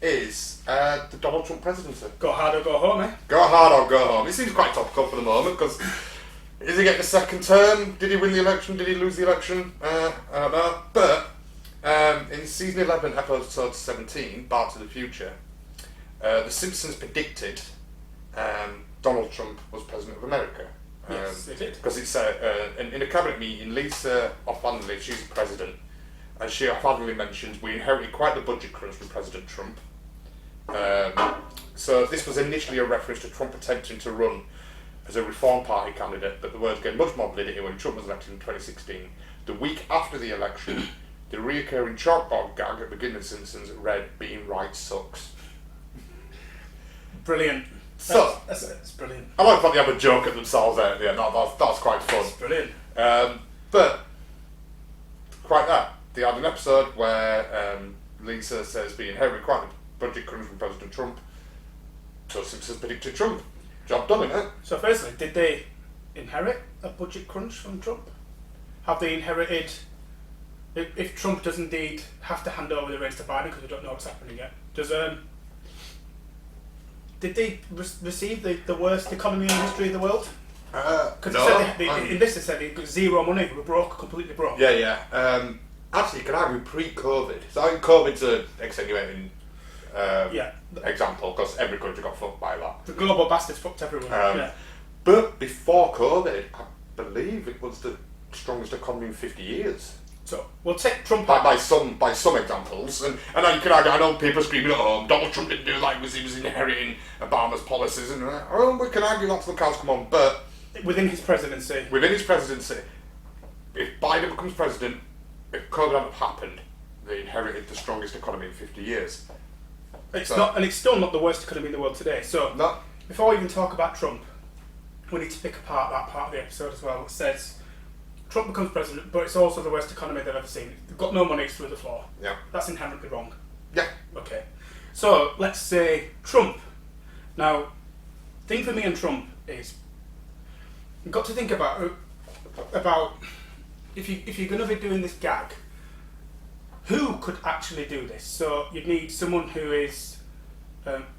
is the Donald Trump presidency. Go hard or go home, eh? Go hard or go home. It seems quite topical for the moment because is he getting a second term? Did he win the election? Did he lose the election? I don't know. But in season 11, episode 17, Back to the Future, the Simpsons predicted Donald Trump was president of America. Yes, it did. Because it's in a cabinet meeting, Lisa offhandedly, she's the president, and she offhandedly mentions we inherited quite the budget crunch from President Trump. So this was initially a reference to Trump attempting to run as a Reform Party candidate, but the words gained much more validity when Trump was elected in 2016. The week after the election, the reoccurring chalkboard gag at the beginning of Simpsons read, "Being right sucks." Brilliant. So That's brilliant. I like that they have a joke at themselves there at the end. That's quite fun. That's brilliant. But quite that. They had an episode where Lisa says we inherited quite the budget crunch from President Trump. So Simpsons predicted Trump. Job done, innit? So firstly, did they inherit a budget crunch from Trump? Have they inherited, if Trump does indeed have to hand over the reins to Biden because we don't know what's happening yet, did they receive the worst economy in the history of the world? Because no, in this they said they got zero money, we were broke, completely broke. Yeah. Actually, you could argue pre-COVID. So I think COVID's an extenuating example because every country got fucked by that. The global bastards fucked everyone. But before COVID, I believe it was the strongest economy in 50 years. So we'll take Trump by some examples, and you can argue. I know people screaming at home. Donald Trump didn't do that because he was inheriting Obama's policies, and we can argue that till the cows come on. But within his presidency, if Biden becomes president, if COVID hadn't happened, they inherited the strongest economy in 50 years. It's still not the worst economy in the world today. So no. Before we even talk about Trump, we need to pick apart that part of the episode as well. It says Trump becomes president, but it's also the worst economy they've ever seen. They've got no money, it's through the floor. Yeah. That's inherently wrong. Yeah. Okay. So let's say Trump. Now, the thing for me and Trump is you've got to think about if you're going to be doing this gag, who could actually do this? So you'd need someone who is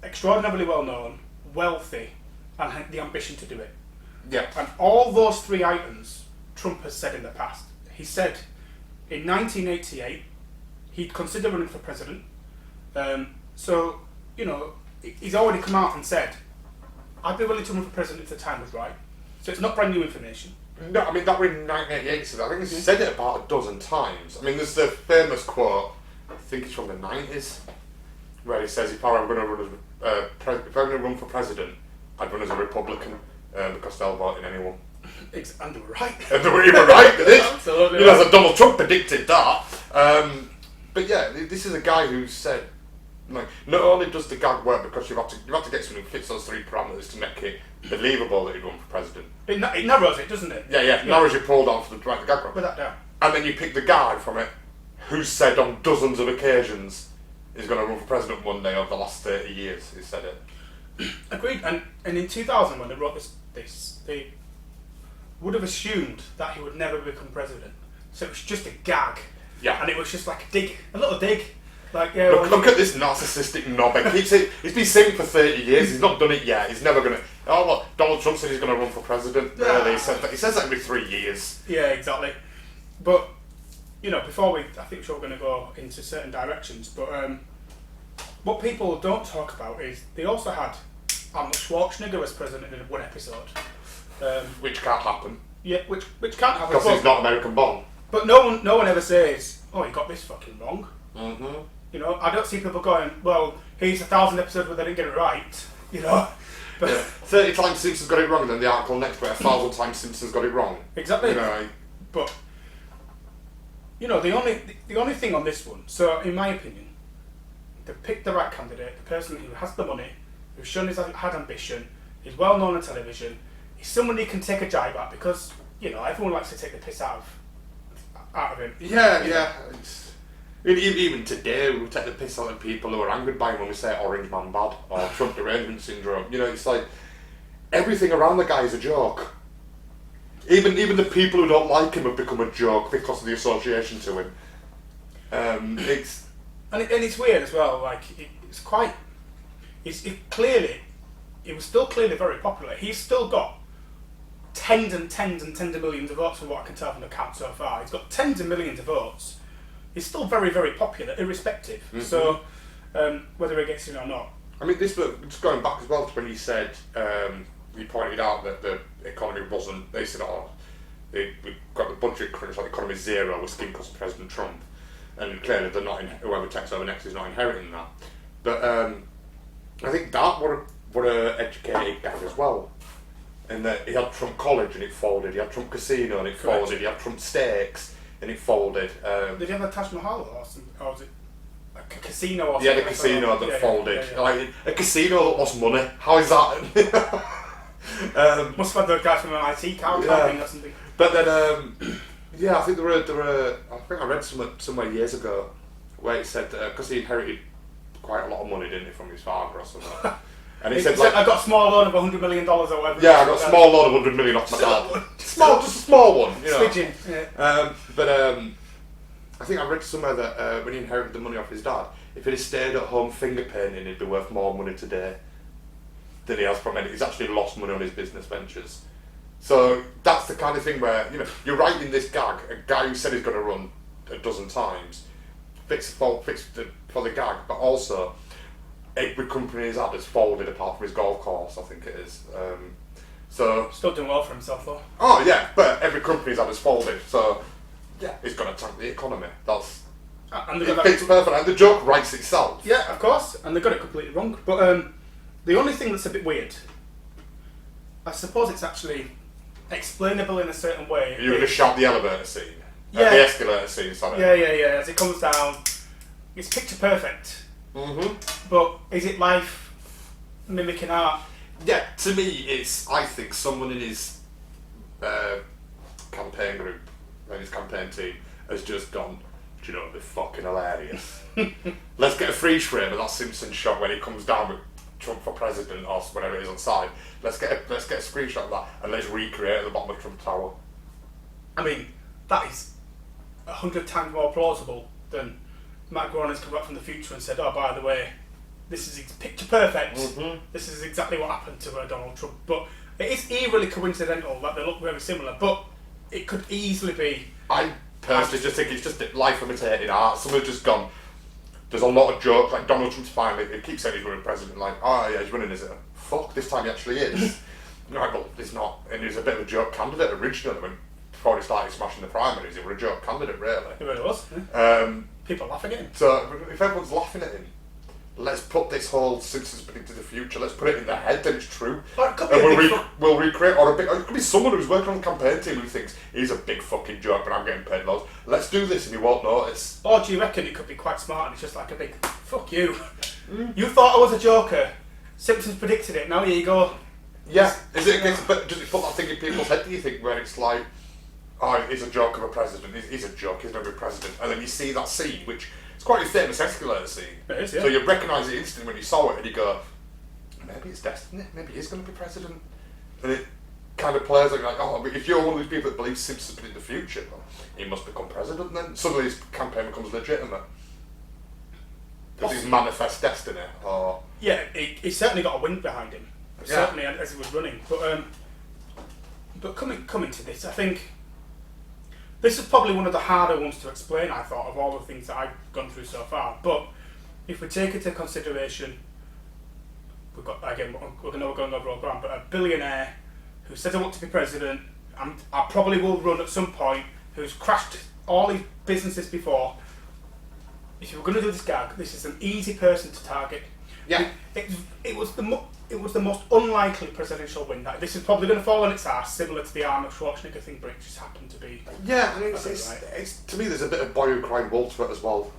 extraordinarily well known, wealthy, and had the ambition to do it. Yeah. And all those three items Trump has said in the past. He said in 1988 he'd consider running for president. So, he's already come out and said, I'd be willing to run for president if the time was right. So it's not brand new information. No, I mean, that was in 1988, so I think he's said it about a dozen times. I mean, there's the famous quote, I think it's from the 90s, where he says, if I were going to run for president, I'd run as a Republican, because they'll vote in anyone. And they were right. And they were right, did it? Absolutely. So Donald Trump predicted that. But yeah, this is a guy who said, like, not only does the gag work because you have to get someone who fits those three parameters to make it believable that he'd run for president. It narrows it, doesn't it? Yeah. Narrows your pull down for the gag run. Put that down. And then you pick the guy from it who said on dozens of occasions he's going to run for president one day over the last 30 years. He said it. Agreed. And in 2000, when they wrote this, they would have assumed that he would never become president. So it was just a gag. Yeah. And it was just like a little dig. Like, look at this narcissistic knobhead. He's been saying for 30 years. He's not done it yet. He's never going to. Oh, look, Donald Trump said he's going to run for president. Yeah. He says that every 3 years. Yeah, exactly. But before I think we're going to go into certain directions. But what people don't talk about is they also had Arnold Schwarzenegger as president in one episode. Which can't happen. Yeah, which can't happen. Because he's not American born. But no one ever says, "Oh, you got this fucking wrong." Mm-hmm. I don't see people going, "Well, here's 1,000 episodes where they didn't get it right." But 30 times Simpsons got it wrong, and then the article next where 1,000 times Simpsons got it wrong. Exactly. But the only thing on this one. So, in my opinion, they picked the right candidate, the person who has the money, who's shown he's had ambition, he's well known on television. He's someone you can take a jibe at because everyone likes to take the piss out of him. Yeah. Even today, we take the piss out of people who are angered by him when we say Orange Man bad or Trump derangement syndrome. It's like everything around the guy is a joke. Even the people who don't like him have become a joke because of the association to him. And it's weird as well. Like it's quite. It was still clearly very popular. He's still got tens and tens and tens of millions of votes from what I can tell from the count so far. He's got tens of millions of votes. He's still very, very popular, irrespective. Mm-hmm. So whether he gets in or not. I mean, this just going back as well to when he said he pointed out that the economy wasn't. They said, we've got the budget crunch, like the economy's zero, we're skinned because of President Trump, and clearly they're not. Whoever takes over next is not inheriting that. But I think that would have educated Gav as well. And that he had Trump College and it folded. He had Trump Casino and it folded. He had Trump Steaks and it folded. Did he have a Taj Mahal or was it a casino or something? Yeah, the casino that folded. Yeah. Like a casino that lost money. How is that? Must have had those guys from an IT company or something. But then, I think there were. I think I read somewhere years ago where it said because he inherited quite a lot of money, didn't he, from his father or something. And he said, like, I got a small loan of $100 million or whatever. Yeah, I got a small loan of $100 million off my dad. Just a small one, you know. Switching, yeah. But I think I read somewhere that when he inherited the money off his dad, if he'd have stayed at home finger painting, he'd be worth more money today than he has from any. He's actually lost money on his business ventures. So that's the kind of thing where, you know, you're writing this gag, a guy who said he's going to run a dozen times, fix for the gag, but also every company he's had has folded apart from his golf course, I think it is. So still doing well for himself though. Oh yeah, but every company he's had has folded, so yeah, he's going to tank the economy. That's it fits perfect, and the joke writes itself. Yeah, of course, and they got it completely wrong. But the only thing that's a bit weird, I suppose it's actually explainable in a certain way. You're going to shout the elevator scene? Yeah. The escalator scene, sorry. Yeah. As it comes down, it's picture perfect. Mm-hmm. But is it life mimicking art? Yeah, to me, I think someone in his campaign group, and his campaign team, has just gone, do you know, they're fucking hilarious. Let's get a freeze frame of that Simpsons shot when he comes down with Trump for president or whatever it is on side. Let's get a screenshot of that and let's recreate at the bottom of Trump Tower. I mean, that is 100 times more plausible than Matt Groening's come back from the future and said, oh, by the way, this is picture perfect. Mm-hmm. This is exactly what happened to Donald Trump. But it is eerily coincidental that they look very similar, but it could easily be. I personally just think it's just life imitating art. Someone's just gone, there's a lot of jokes, like Donald Trump's finally, he keeps saying he's running president, like, oh yeah, he's running, is it? Fuck, this time he actually is. Right, well, he's not. And he's a bit of a joke candidate originally, before he started smashing the primaries, he was a joke candidate, really. He really was. Yeah. People laughing at him. So, if everyone's laughing at him, let's put this whole Simpsons predicted the future, let's put it in their head that it's true. We'll recreate, or it could be someone who's working on the campaign team who thinks, he's a big fucking joke, but I'm getting paid loads. Let's do this and you won't notice. Or do you reckon it could be quite smart and it's just like a big, fuck you. You thought I was a joker, Simpsons predicted it, now here you go. Yeah, does it put that thing in people's head, do you think, where it's like, oh, he's a joke of a president, he's a joke, he's not a good president, and then you see that scene, which is quite a famous escalator scene. It is, yeah. So you recognise it instantly when you saw it, and you go, maybe it's destiny, maybe he's going to be president. And it kind of plays like, oh, if you're one of these people that believes Simpsons in the future, well, he must become president then. Suddenly his campaign becomes legitimate. Does he manifest destiny? Or yeah, he certainly got a wind behind him. Certainly as he was running. But coming to this, I think this is probably one of the harder ones to explain, I thought, of all the things that I've gone through so far. But if we take into consideration, we're going over all ground, but a billionaire who says I want to be president, and I probably will run at some point, who's crashed all his businesses before. If you were going to do this gag, this is an easy person to target. Yeah. It was the most unlikely presidential win. This is probably going to fall on its ass, similar to the Arnold Schwarzenegger thing, but it just happened to be. Yeah, I mean, it's to me, there's a bit of boy who cried wolf to it as well.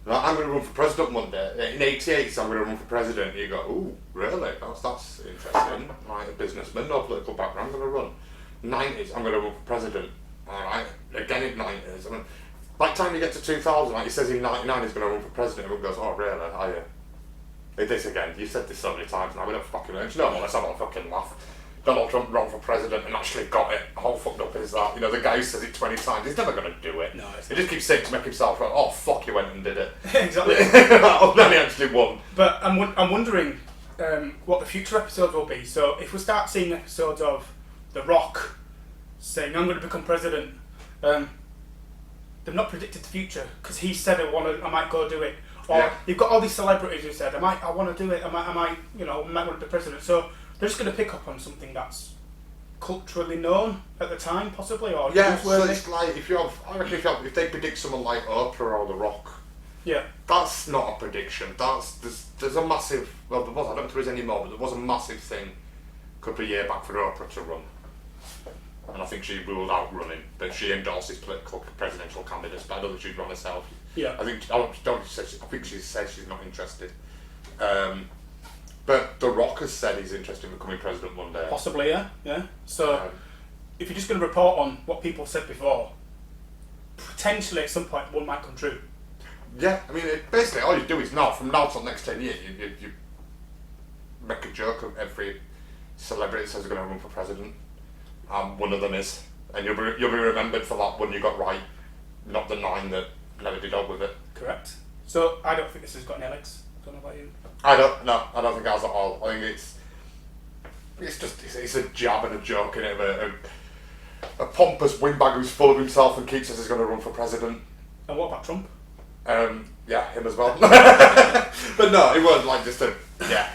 Like, I'm going to run for president one day. In '88, so I'm going to run for president. You go, ooh, really? That's interesting. Like a businessman, no political background, I'm going to run. '90s, I'm going to run for president. All right, again in '90s. I mean, by the time you get to 2000, like he says in '99 he's going to run for president, everyone goes, oh, really? Are you? This again, you said this so many times now, we don't fucking know. No, let's have a fucking laugh. Donald Trump run for president and actually got it. How fucked up is that? You know, the guy who says it 20 times, he's never going to do it. No, it's he not. just keeps saying to make himself, oh fuck, he went and did it. Exactly. And then he actually won. But I'm wondering what the future episodes will be. So if we start seeing episodes of The Rock saying, I'm going to become president, they've not predicted the future because he said I might go do it. Or Yeah. you've got all these celebrities who said, I want to do it, I might want to be president. So they're just going to pick up on something that's culturally known at the time, possibly, or Yeah, so newsworthy. it's like, if they predict someone like Oprah or The Rock, Yeah. that's not a prediction. There's a massive, well there was, I don't know if there is anymore, but there was a massive thing a couple of years back for Oprah to run. And I think she ruled out running, but she endorses political presidential candidates, but I don't think she'd run herself. Yeah. I think she said she's not interested. But The Rock has said he's interested in becoming president one day. Possibly, yeah. So if you're just going to report on what people said before, potentially at some point one might come true. Yeah, I mean, basically all you do is from now till next 10 years, you make a joke of every celebrity that says they're going to run for president. One of them is, and you'll be remembered for that one you got right, not the 9 that never did up with it. Correct. So I don't think this has got any legs. Don't know about you. I don't think it has at all. I think it's a jab and a joke in it, a pompous windbag who's full of himself and keeps says he's going to run for president. And what about Trump? Yeah, him as well. But no, it was like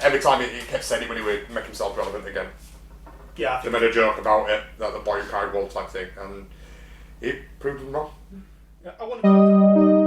every time he kept saying it when he would make himself relevant again. Yeah, I They think made a joke about it, that the boy who cried wolf type thing, and it proved them wrong. yeah, I want to.